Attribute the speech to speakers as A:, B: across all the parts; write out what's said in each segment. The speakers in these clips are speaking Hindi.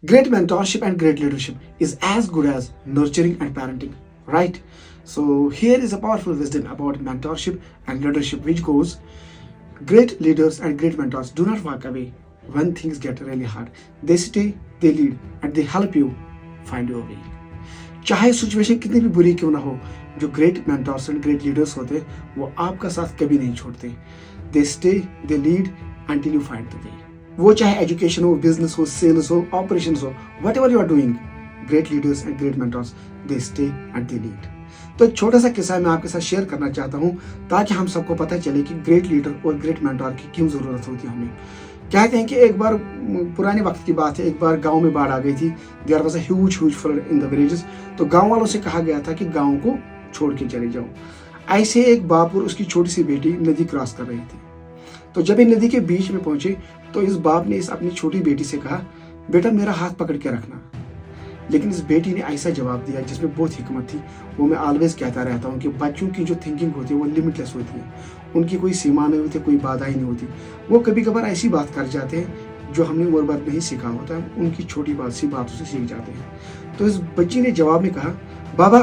A: Great mentorship and great leadership is as good as nurturing and parenting, right? So here is a powerful wisdom about mentorship and leadership, which goes: great leaders and great mentors do not walk away when things get really hard. They stay, they lead, and they help you find your way. चाहे सिचुएशन कितनी भी बुरी क्यों ना हो, जो great mentors and great leaders होते हैं वो आपका साथ कभी नहीं छोड़ते. They stay, they lead until you find the way. वो चाहे एजुकेशन हो, बिजनेस हो, सेल्स हो, ऑपरेशन हो, whatever you are doing, great leaders and great mentors they stay and they lead. तो एक छोटा सा किस्सा मैं आपके साथ शेयर करना चाहता हूँ ताकि हम सबको पता चले कि ग्रेट लीडर और ग्रेट मेंटर की क्यों जरूरत होती है हमें. कहते हैं कि एक बार, पुराने वक्त की बात है, एक बार गांव में बाढ़ आ गई थी. There was a huge flood in the villages. तो गांव वालों से कहा गया था कि गांव को छोड़ के चले जाओ. ऐसे एक बाप और उसकी छोटी सी बेटी नदी क्रॉस कर रही थी. तो जब ये नदी के बीच में पहुंचे तो इस बाप ने इस अपनी छोटी बेटी से कहा, बेटा मेरा हाथ पकड़ के रखना. लेकिन इस बेटी ने ऐसा जवाब दिया जिसमें बहुत हिकमत थी. वो मैं ऑलवेज कहता रहता हूँ कि बच्चों की जो थिंकिंग होती है वो लिमिटलेस होती है. उनकी कोई सीमा नहीं होती, कोई बाधाएं नहीं होती. वो कभी कभार ऐसी बात कर जाते हैं जो हमने और बार नहीं सीखा होता है. उनकी छोटी बात सी बातों से सीख जाते हैं. तो इस बच्ची ने जवाब में कहा, बाबा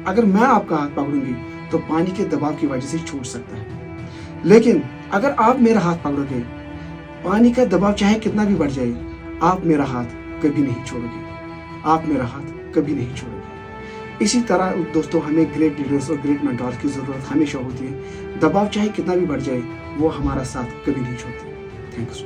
A: अगर मैं आपका हाथ पकड़ूंगी तो पानी के दबाव की वजह से छूट सकता है, लेकिन अगर आप मेरा हाथ पकड़ोगे, पानी का दबाव चाहे कितना भी बढ़ जाए, आप मेरा हाथ कभी नहीं छोड़ोगे. आप मेरा हाथ कभी नहीं छोड़ोगे. इसी तरह दोस्तों, हमें ग्रेट लीडर्स और ग्रेट मेंटर्स की जरूरत हमेशा होती है. दबाव चाहे कितना भी बढ़ जाए, वो हमारा साथ कभी नहीं छोड़ते. थैंक्स.